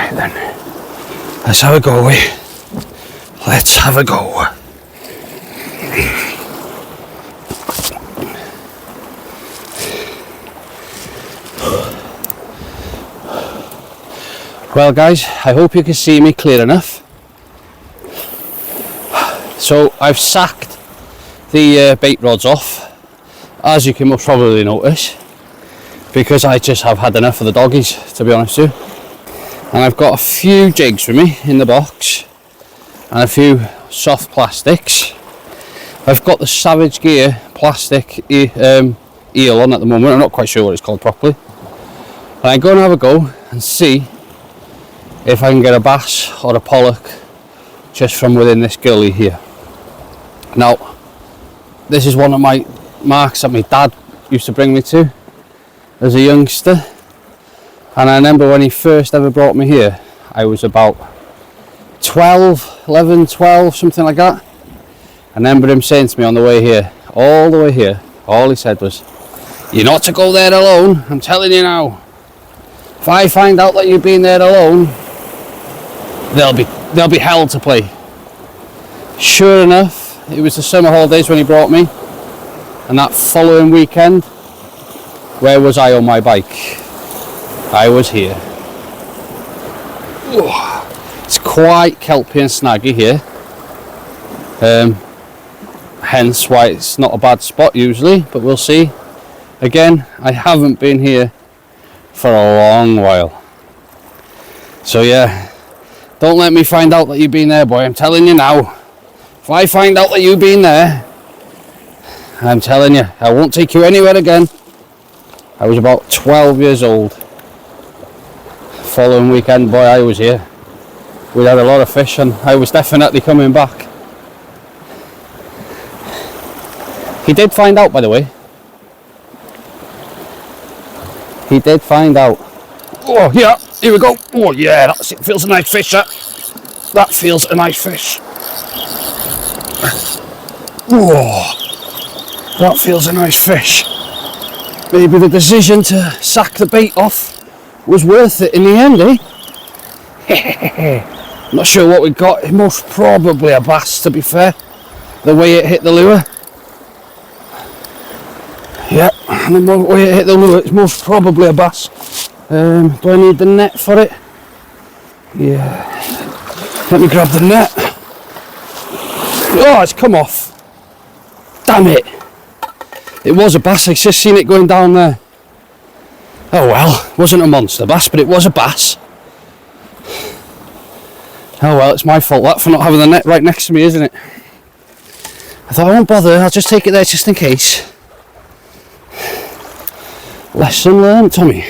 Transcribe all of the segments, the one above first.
Right then, let's have a go. Let's have a go. Well guys, I hope you can see me clear enough. So I've sacked the bait rods off, as you can most probably notice, because I just have had enough of the doggies, to be honest with you. And I've got a few jigs with me in the box and a few soft plastics. I've got the Savage Gear plastic eel on at the moment. I'm not quite sure what it's called properly. And I'm going to have a go and see if I can get a bass or a pollock just from within this gully here. Now, this is one of my marks that my dad used to bring me to as a youngster, and I remember when he first ever brought me here, I was about 11, 12, something like that. I remember him saying to me on the way here, all the way here, all he said was, "You're not to go there alone, I'm telling you now. If I find out that you've been there alone, there'll be hell to play." Sure enough, it was the summer holidays when he brought me, and that following weekend, where was I on my bike? I was here. It's quite kelpy and snaggy here, hence why it's not a bad spot usually, but we'll see. Again, I haven't been here for a long while, so yeah, don't let me find out that you've been there, boy. I'm telling you now, if I find out that you've been there, I'm telling you, I won't take you anywhere again. I was about 12 years old. Following weekend, boy, I was here. We had a lot of fish and I was definitely coming back. He did find out, by the way. He did find out. Oh yeah, here we go. Oh yeah, that's it. Feels a nice fish, that feels a nice fish. Oh, that feels a nice fish. Maybe the decision to sack the bait off was worth it in the end, eh? Not sure what we got. Most probably a bass, to be fair, the way it hit the lure. Yeah, and the way it hit the lure, it's most probably a bass. Do I need the net for it? Yeah. Let me grab the net. Oh, it's come off. Damn it. It was a bass, I just seen it going down there. Oh well, wasn't a monster bass, but it was a bass. Oh well, it's my fault that for not having the net right next to me, isn't it? I thought I won't bother, I'll just take it there just in case. Lesson learned, Tommy.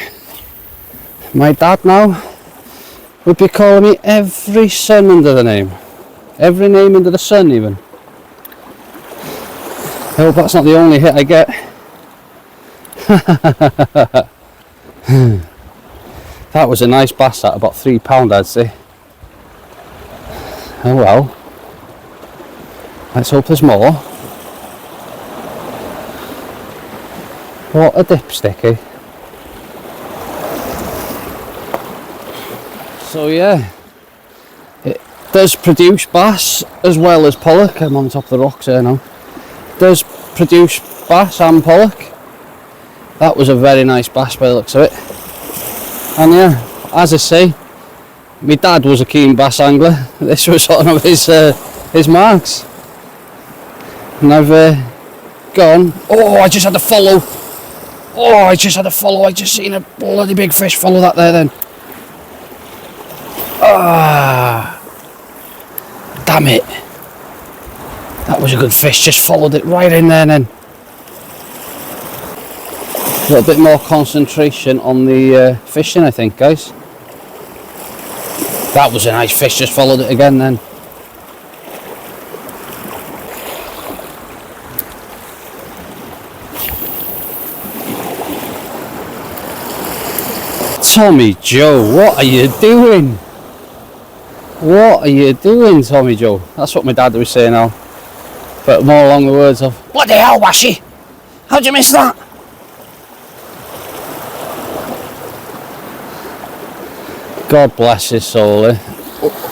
My dad now would be calling me every sun under the name. Every name under the sun even. I hope that's not the only hit I get. That was a nice bass at about £3, I'd say. Oh well. Let's hope there's more. What a dipstick, eh? So yeah, it does produce bass as well as pollock. I'm on top of the rocks here now. Does produce bass and pollock. That was a very nice bass by the looks of it. And yeah, as I say, my dad was a keen bass angler. This was sort of his marks. And I've gone. Oh, I just had to follow. Oh, I just had to follow. I just seen a bloody big fish follow that there then. Ah, damn it. That was a good fish, just followed it right in there and then. A little bit more concentration on the fishing, I think, guys. That was a nice fish, just followed it again then. Tommy Joe, what are you doing? What are you doing, Tommy Joe? That's what my dad was saying now. But more along the words of, bloody hell, Washy! How'd you miss that? God bless his soul. Eh?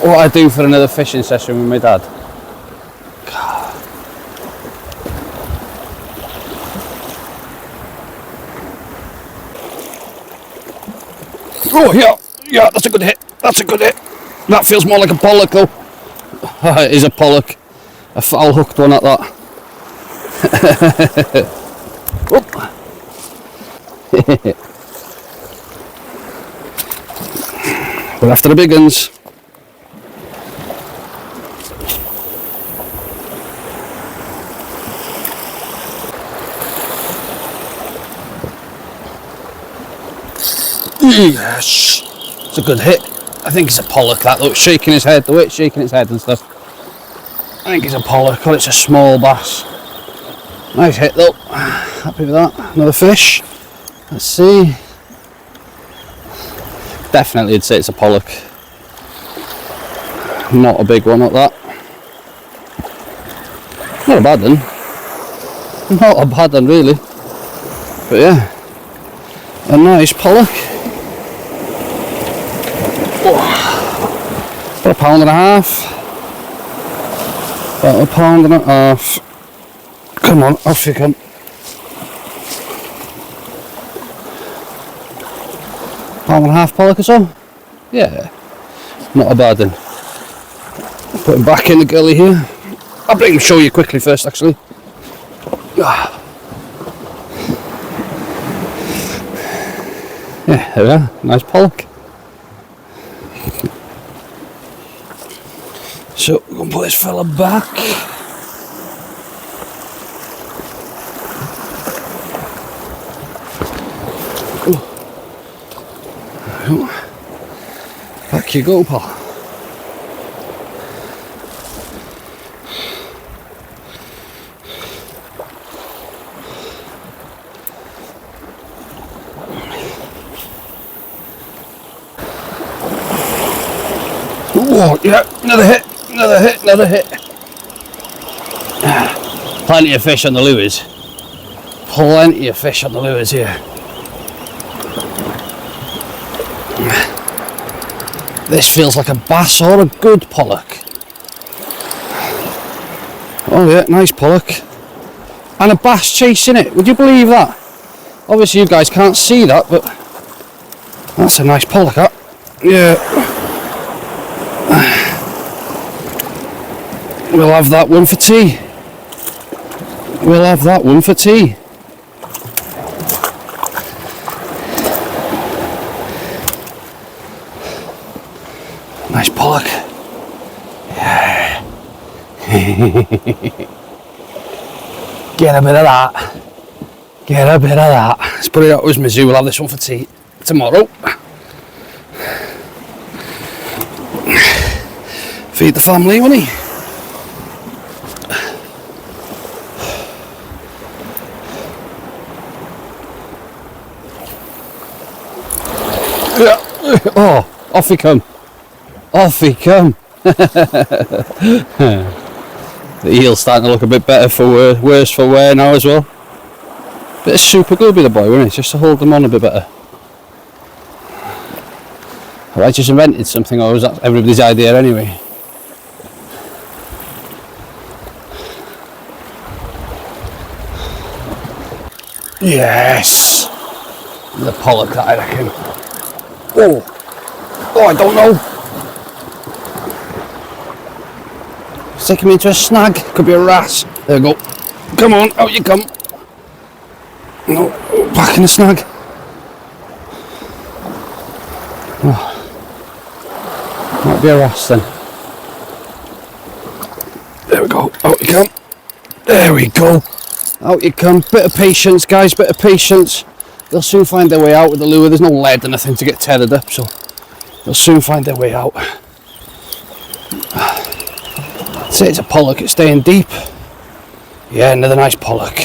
What I do for another fishing session with my dad. Oh yeah, that's a good hit. That's a good hit. That feels more like a pollock though. It is a pollock. A foul hooked one at that. We're after the big ones. Yes, it's a good hit. I think it's a pollock. That looks shaking his head. The way it's shaking its head and stuff. I think it's a pollock, or it's a small bass. Nice hit though. Happy with that. Another fish. Let's see. Definitely, I'd say it's a pollock. Not a big one like that. Not a bad one. Not a bad one really. But yeah, a nice pollock. Oh. About a pound and a half. About a pound and a half. Come on, off you come. Pound and a half pollock or so? Yeah, not a bad one. Put him back in the gully here. I'll bring him show you quickly first actually. Yeah, there we are, nice pollock. So we're going to put this fella back. Back you go, pal. Oh, yeah, another hit, another hit, another hit. Plenty of fish on the lures. Plenty of fish on the lures here. This feels like a bass or a good pollock. Oh yeah, nice pollock. And a bass chasing it, would you believe that? Obviously you guys can't see that, but that's a nice pollock, that. Yeah. We'll have that one for tea. We'll have that one for tea. Nice pollock. Yeah. Get a bit of that. Get a bit of that. Let's put it out with Mizzou. We'll have this one for tea tomorrow. Feed the family, won't he? Oh, off he come. Off he come. The eel's starting to look a bit better for worse for wear now as well. Bit of super glue be the boy, wouldn't it? Just to hold them on a bit better. Have I just invented something, or was that everybody's idea anyway? Yes! The pollock that I reckon. Oh, I don't know. It's taking me into a snag. Could be a wrasse. There we go. Come on, out you come. No, back in the snag. Oh. Might be a wrasse then. There we go. Out you come. There we go. Out you come. Bit of patience, guys. Bit of patience. They'll soon find their way out with the lure. There's no lead or nothing to get tethered up, so they'll soon find their way out. I'd say it's a pollock. It's staying deep. Yeah, another nice pollock.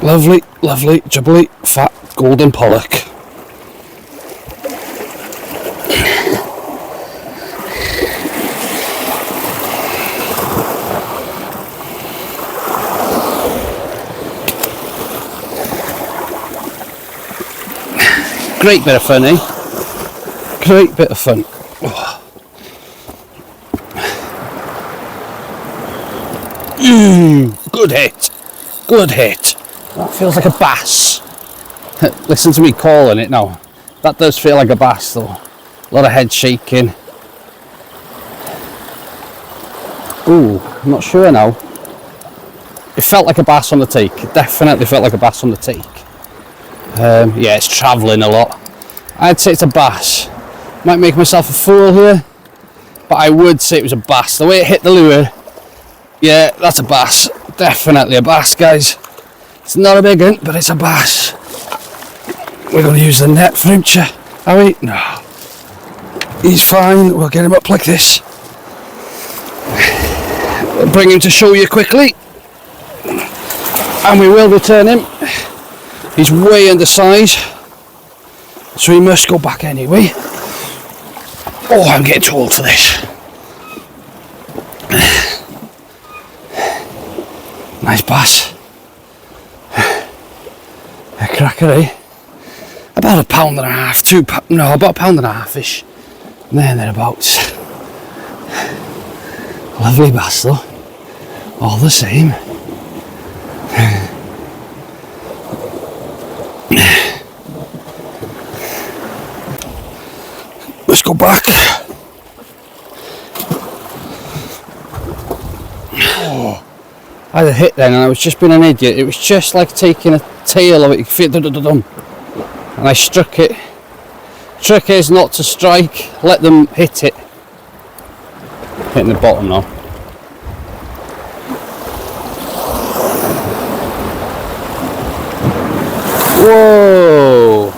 Lovely, lovely, jubbly, fat, golden pollock. Great bit of fun, eh? Great bit of fun. Good hit. Good hit. That feels like a bass. Listen to me calling it now. That does feel like a bass though. A lot of head shaking. Ooh, I'm not sure now. It felt like a bass on the take. It definitely felt like a bass on the take. Yeah, it's travelling a lot. I'd say it's a bass. Might make myself a fool here, but I would say it was a bass. The way it hit the lure, yeah, that's a bass. Definitely a bass, guys. It's not a big one, but it's a bass. We're going to use the net for him, are we? No. He's fine. We'll get him up like this. We'll bring him to show you quickly. And we will return him. He's way undersized, so he must go back anyway. Oh, I'm getting too old for this. Nice bass. A cracker, eh? About £1.5, £2, no, about £1.5-ish. There, thereabouts. Lovely bass though. All the same. Let's go back. Oh, I had a hit then and I was just being an idiot. It was just like taking a tail of it. And I struck it. Trick is not to strike, let them hit it. Hitting the bottom now. Whoa!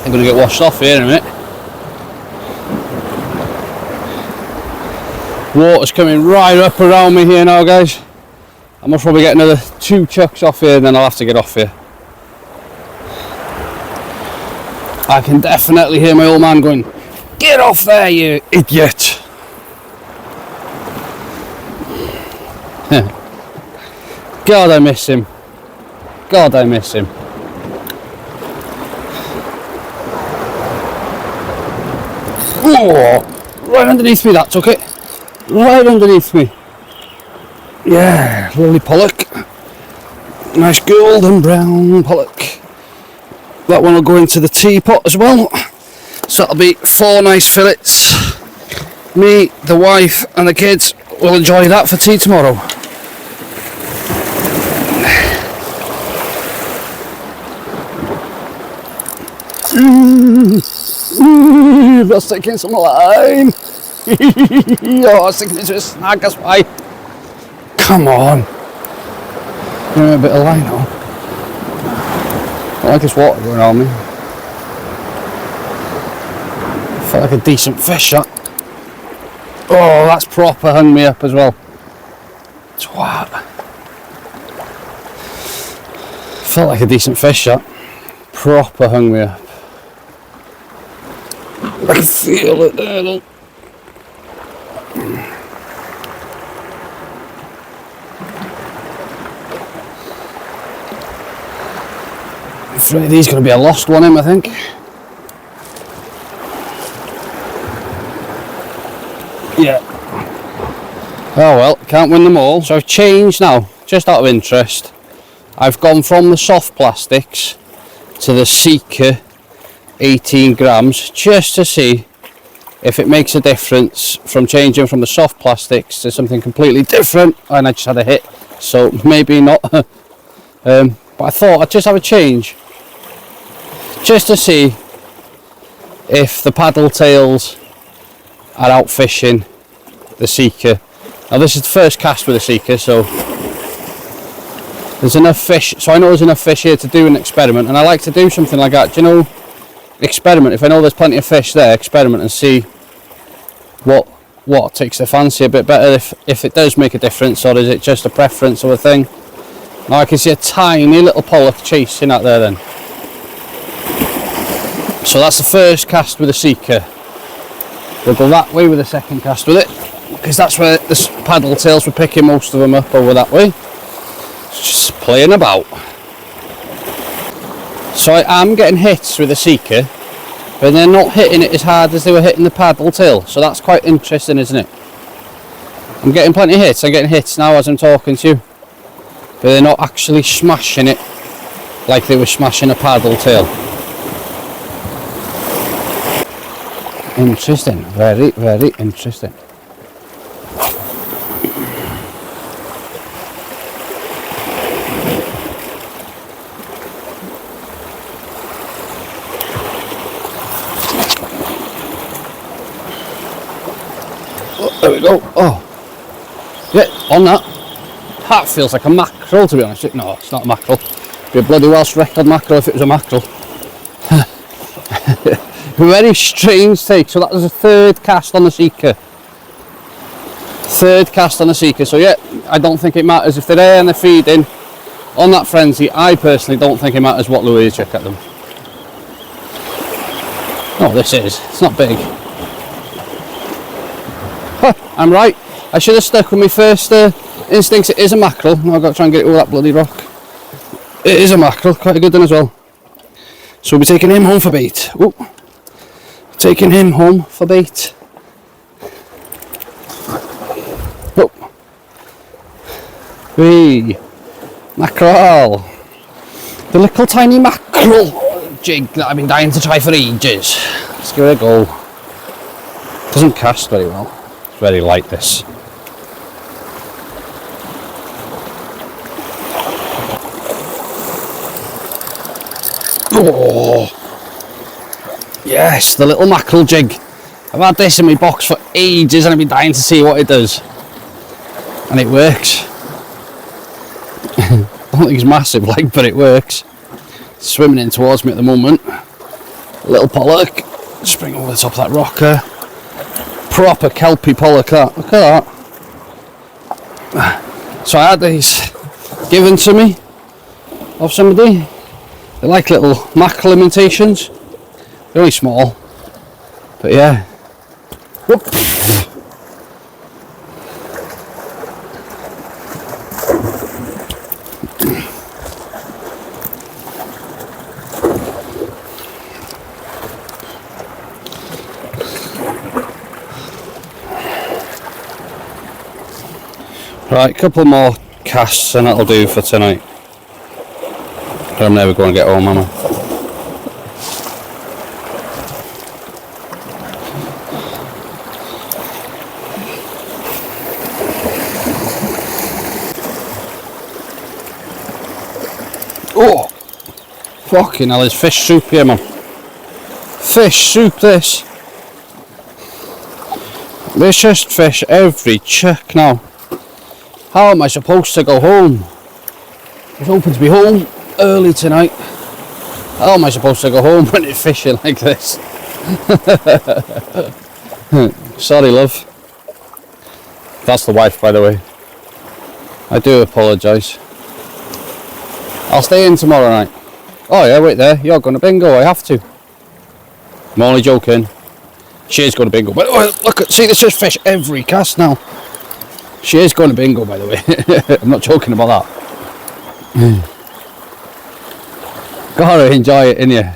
I'm gonna get washed off here in a minute. Water's coming right up around me here now, guys. I must probably get another 2 chucks off here and then I'll have to get off here. I can definitely hear my old man going, "Get off there, you idiot!" God, I miss him. God, I miss him. Oh, right underneath me, that took it. Right underneath me. Yeah, lovely pollock. Nice golden brown pollock. That one will go into the teapot as well. So that'll be 4 nice fillets. Me, the wife and the kids will enjoy that for tea tomorrow. That's taking some line. Oh, it's taking it to a snag, that's why. Come on. Give me a bit of line on. I like this water going on me. Felt like a decent fish, that. Oh, that's proper hung me up as well. Twat. Felt like a decent fish, that. Proper hung me up. I can feel it there, look. These going to be a lost one, I think. Yeah. Oh well, can't win them all. So I've changed now, just out of interest. I've gone from the soft plastics to the Seeker 18 grams, just to see if it makes a difference from changing from the soft plastics to something completely different. And I just had a hit, so maybe not. But I thought I'd just have a change, just to see if the paddle tails are out fishing the Seeker. Now this is the first cast with the Seeker, so there's enough fish, so I know there's enough fish here to do an experiment, and I like to do something like that. Do you know, experiment. If I know there's plenty of fish there, experiment and see what takes the fancy a bit better, if it does make a difference, or is it just a preference or a thing. Now I can see a tiny little pollock chasing out there then. So that's the first cast with the Seeker. We'll go that way with the second cast with it, because that's where the paddle tails were picking most of them up, over that way. Just playing about. So I am getting hits with the Seeker, but they're not hitting it as hard as they were hitting the paddle tail. So that's quite interesting, isn't it? I'm getting plenty of hits. I'm getting hits now as I'm talking to you, but they're not actually smashing it like they were smashing a paddle tail. Interesting, very, very interesting. Oh, there we go. Oh, yeah, on that. That feels like a mackerel, to be honest. No, it's not a mackerel. It'd be a bloody Welsh record mackerel if it was a mackerel. Very strange take. So that was a third cast on the seeker. Third cast on the seeker. So yeah, I don't think it matters if they're there and they're feeding on that frenzy. I personally don't think it matters what lure you chuck at them. Oh, this is. It's not big. Huh, I'm right. I should have stuck with my first instincts. It is a mackerel. Now I've got to try and get it over that bloody rock. It is a mackerel. Quite a good one as well. So we'll be taking him home for bait. Ooh. Taking him home for bait. Oh. Hey, mackerel. The little tiny mackerel jig that I've been dying to try for ages. Let's give it a go. Doesn't cast very well. It's very light, this. Oh. Yes, the little mackerel jig. I've had this in my box for ages and I've been dying to see what it does. And it works. I don't think it's massive, like, but it works. It's swimming in towards me at the moment. Little pollock. Just bring over the top of that rocker. Proper kelpie pollock, that. Look at that. So I had these given to me of somebody. They're like little mackerel imitations. They're only small, but yeah. Whoop. Right, a couple more casts and that'll do for tonight. I'm never going to get home, am I? Oh, fucking hell, there's fish soup here, man. Fish soup, this. There's just fish every chuck now. How am I supposed to go home? I was hoping to be home early tonight. How am I supposed to go home when it's fishing like this? Sorry, love. That's the wife, by the way. I do apologise. I'll stay in tomorrow night. Oh yeah, wait there. You're going to bingo. I have to. I'm only joking. She is going to bingo. But oh, look, see, this is fish every cast now. She is going to bingo, by the way. I'm not joking about that. Gotta enjoy it, innit?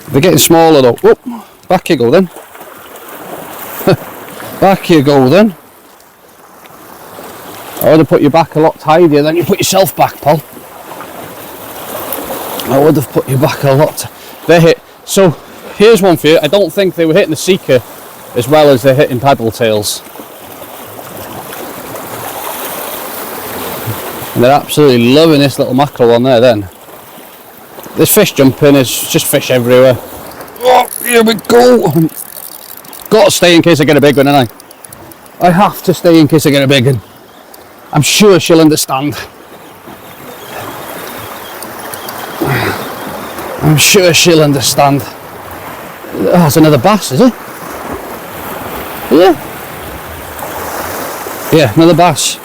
They're getting smaller though. Whoop, back you go then. Back you go then. I would have put you back a lot tidier than you put yourself back, Paul. I would have put you back a lot. They hit. So here's one for you. I don't think they were hitting the seeker as well as they're hitting paddle tails. And they're absolutely loving this little mackerel on there then. There's fish jumping, there's just fish everywhere. Oh, here we go. Got to stay in case I get a big one, ain't I? I have to stay in case I get a big one. I'm sure she'll understand. I'm sure she'll understand. Oh, it's another bass, is it? Yeah. Yeah, another bass.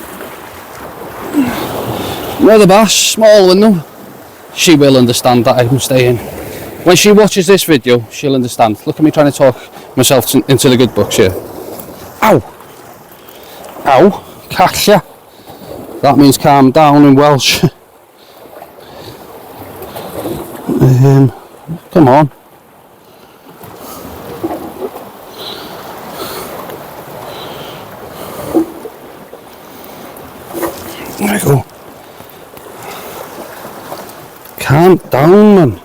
Another bass, small one though. She will understand that I'm staying. When she watches this video, she'll understand. Look at me trying to talk myself into the good books here. Ow! Ow! Catcha! That means calm down in Welsh. Come on. There you go. Calm down, man.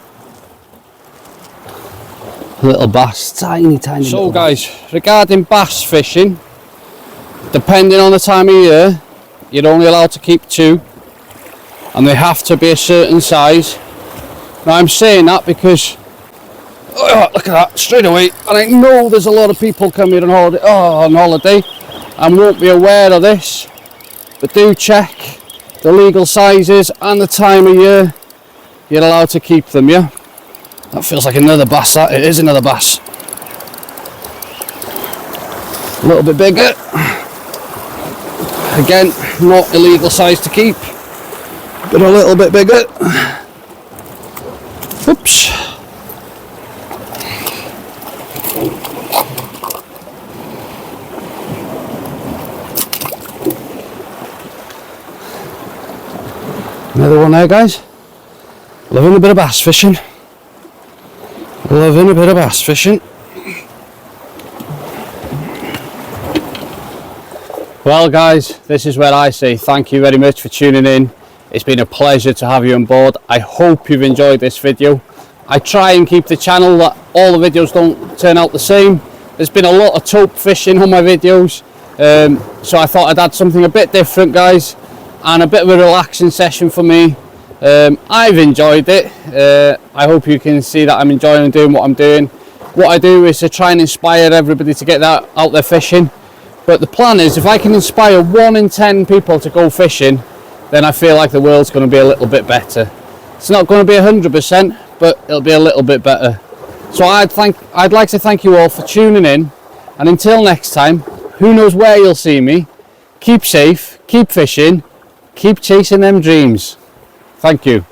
Little bass, tiny so guys, regarding bass fishing, depending on the time of year, you're only allowed to keep 2, and they have to be a certain size. Now I'm saying that because look at that straight away, and I know there's a lot of people coming on holiday and won't be aware of this, but do check the legal sizes and the time of year you're allowed to keep them. Yeah, that feels like another bass. That it is another bass, a little bit bigger. Again, not illegal size to keep, but a little bit bigger. Oops. Another one there, guys. Loving a bit of bass fishing. Loving a bit of bass fishing. Well guys, this is where I say thank you very much for tuning in. It's been a pleasure to have you on board. I hope you've enjoyed this video. I try and keep the channel that all the videos don't turn out the same. There's been a lot of taupe fishing on my videos, so I thought I'd add something a bit different, guys, and a bit of a relaxing session for me. I've enjoyed it. I hope you can see that I'm enjoying doing what I'm doing. What I do is to try and inspire everybody to get that out there fishing. But the plan is, if I can inspire 1 in 10 people to go fishing, then I feel like the world's going to be a little bit better. It's not going to be 100%, but it'll be a little bit better. So I'd like to thank you all for tuning in, and until next time, who knows where you'll see me. Keep safe, keep fishing, keep chasing them dreams. Thank you.